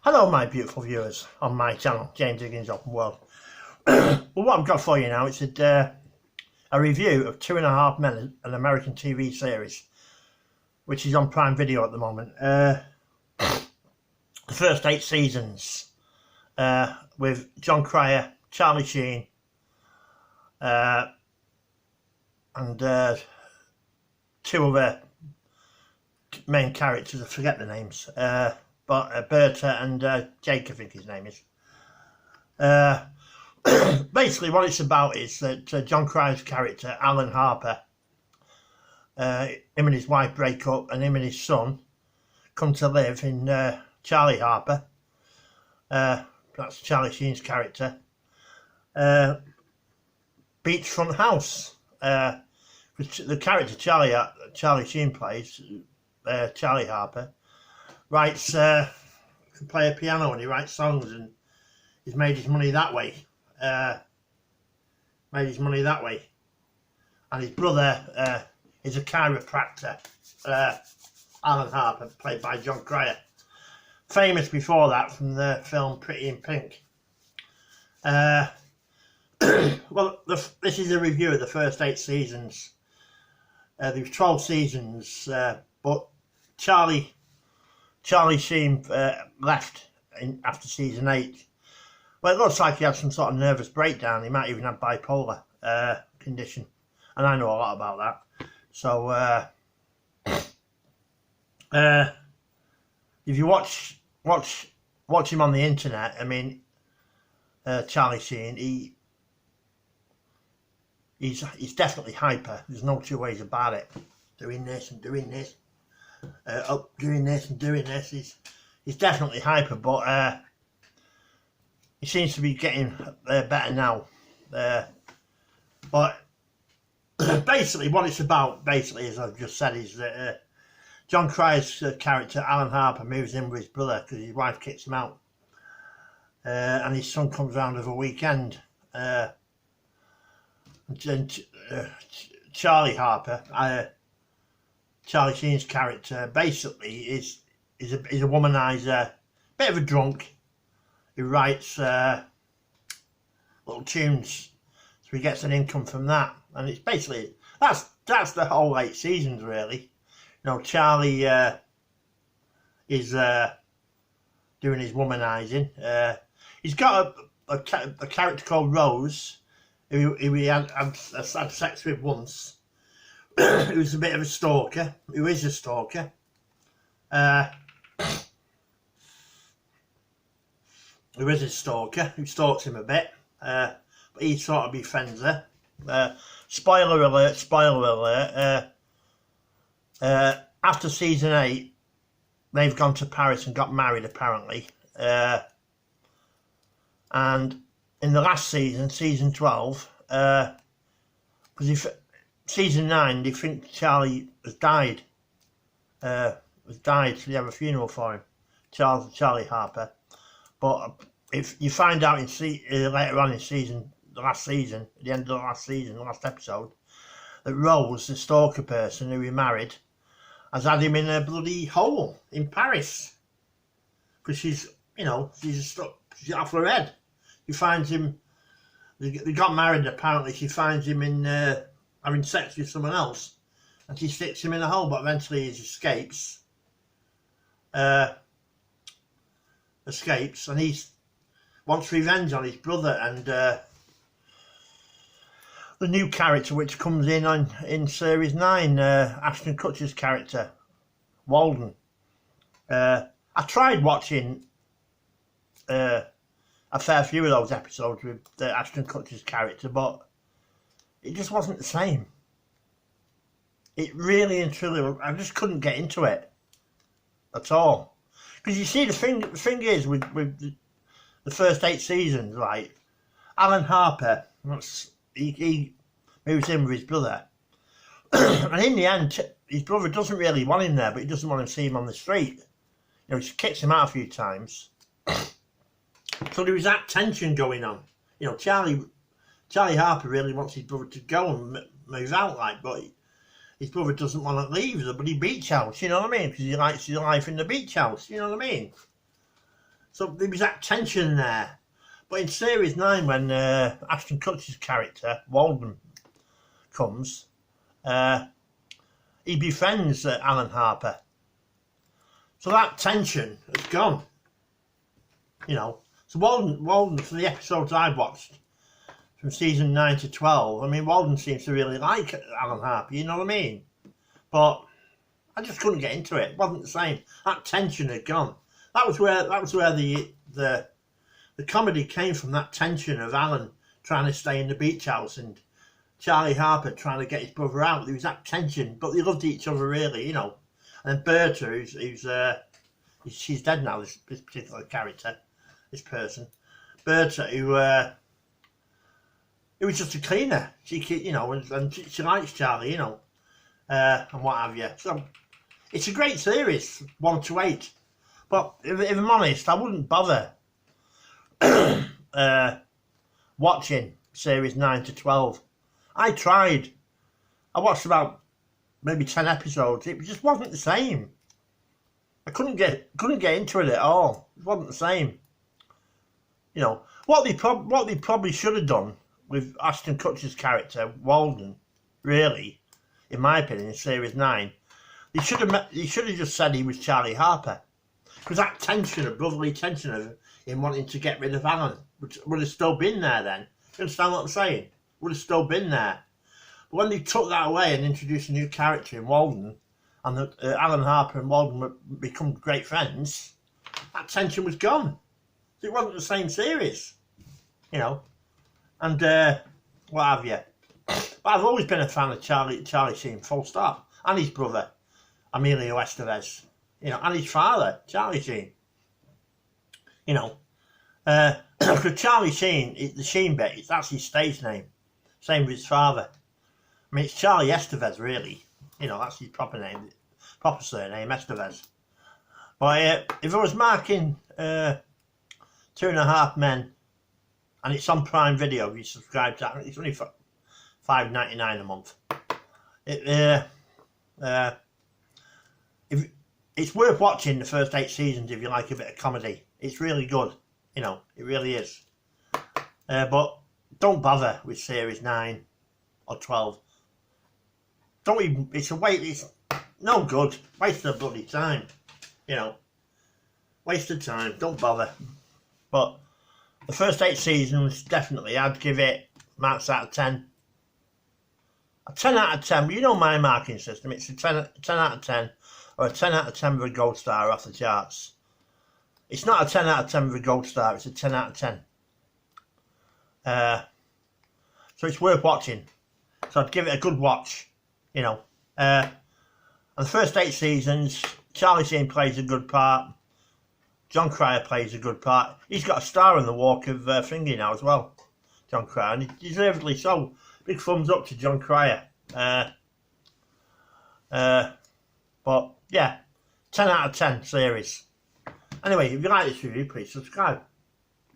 Hello my beautiful viewers on my channel, James Higgins Open World. Well, what I've got for you now is a review of 2.5 Men, an American TV series, which is on Prime Video at the moment. The first 8 seasons, with Jon Cryer, Charlie Sheen, and 2 other main characters. I forget the names. But Berta and Jake, I think his name is. Basically what it's about is that Jon Cryer's character, Alan Harper, him and his wife break up, and him and his son come to live in Charlie Harper, that's Charlie Sheen's character, beachfront house. The character Charlie Sheen plays, Charlie Harper, writes, can play a piano, and he writes songs, and he's made his money that way. And his brother is a chiropractor, Alan Harper, played by Jon Cryer, famous before that from the film Pretty in Pink. Well, this is a review of the first 8 seasons. There's 12 seasons, but Charlie Sheen left after season 8. Well, it looks like he had some sort of nervous breakdown. He might even have bipolar condition, and I know a lot about that. So if you watch him on the internet, I mean, Charlie Sheen, he's definitely hyper. There's no two ways about it. Doing this and doing this. Doing this and doing this. He's definitely hyper, but he seems to be getting better now. But basically, what it's about, as I've just said, is that Jon Cryer's character, Alan Harper, moves in with his brother because his wife kicks him out, and his son comes round over a weekend. And Charlie Harper, Charlie Sheen's character, basically is a womanizer, bit of a drunk. He writes little tunes, so he gets an income from that, and it's basically that's the whole 8 seasons really. You know, Charlie is doing his womanizing. He's got a character called Rose, who he had sex with once. He was a bit of a stalker. Who is a stalker? Who is a stalker? Who stalks him a bit? But he sort of befriends her. Spoiler alert! Spoiler alert! After season 8, they've gone to Paris and got married apparently. And in the last season, season 12, because season 9, they think Charlie has died. So they have a funeral for him, Charlie Harper. But if you find out later on in the last season, at the end of the last season, the last episode, that Rose, the stalker person who he married, has had him in a bloody hole in Paris, because she's off her head. She finds him. They got married apparently. She finds him in having sex with someone else, and she sticks him in a hole. But eventually, he escapes. And he wants revenge on his brother and the new character which comes in series 9, Ashton Kutcher's character, Walden. I tried watching a fair few of those episodes with Ashton Kutcher's character, but it just wasn't the same. It really and truly, I just couldn't get into it at all. Because you see, the thing is with the first 8 seasons, right? Alan Harper, he moves in with his brother, and in the end, his brother doesn't really want him there, but he doesn't want to see him on the street. You know, he kicks him out a few times. So there was that tension going on. You know, Charlie Harper really wants his brother to go and move out, but his brother doesn't want to leave the bloody beach house, you know what I mean? Because he likes his life in the beach house, you know what I mean? So there was that tension there. But in series 9, when Ashton Kutcher's character, Walden, comes, he befriends Alan Harper. So that tension has gone. You know. So Walden, for the episodes I've watched, from season 9 to 12, I mean, Walden seems to really like Alan Harper, you know what I mean? But I just couldn't get into it. It wasn't the same. That tension had gone. That was where the comedy came from, that tension of Alan trying to stay in the beach house and Charlie Harper trying to get his brother out. There was that tension, but they loved each other really, you know. And then Berta, she's dead now, this particular character, this person. Berta, who was just a cleaner. You know, and she likes Charlie, you know, and what have you. So it's a great series, 1 to 8. But if I'm honest, I wouldn't bother watching series 9 to 12. I tried. I watched about maybe 10 episodes. It just wasn't the same. I couldn't get into it at all. It wasn't the same. You know what they probably should have done with Ashton Kutcher's character Walden, really, in my opinion, in series 9, they should have just said he was Charlie Harper, because that tension, a brotherly tension of him wanting to get rid of Alan, would have still been there then. You understand what I'm saying? Would have still been there. But when they took that away and introduced a new character in Walden, and Alan Harper and Walden would become great friends, that tension was gone. It wasn't the same series, you know, and what have you. But I've always been a fan of Charlie Sheen, full stop, and his brother, Emilio Estevez, you know, and his father, Charlie Sheen. You know, because Charlie Sheen, the Sheen bit, that's his stage name. Same with his father. I mean, it's Charlie Estevez, really. You know, that's his proper name, proper surname, Estevez. But if I was marking 2.5 Men, and it's on Prime Video, if you subscribe to that, it's only for $5.99 a month. It's worth watching the first 8 seasons if you like a bit of comedy. It's really good, you know, it really is. But don't bother with series 9 or 12. Don't even, it's no good. Waste of bloody time, you know. Waste of time, don't bother. But the first 8 seasons, definitely, I'd give it marks out of 10. A 10 out of 10, you know my marking system, it's a 10 out of 10, or a 10 out of 10 with a gold star off the charts. It's not a 10 out of 10 with a gold star, it's a 10 out of 10. So it's worth watching. So I'd give it a good watch, you know. And the first 8 seasons, Charlie Sheen plays a good part. Jon Cryer plays a good part. He's got a star on the Walk of Fame now as well, Jon Cryer, and deservedly so. Big thumbs up to Jon Cryer. But yeah, 10 out of 10 series. Anyway, if you like this review, please subscribe.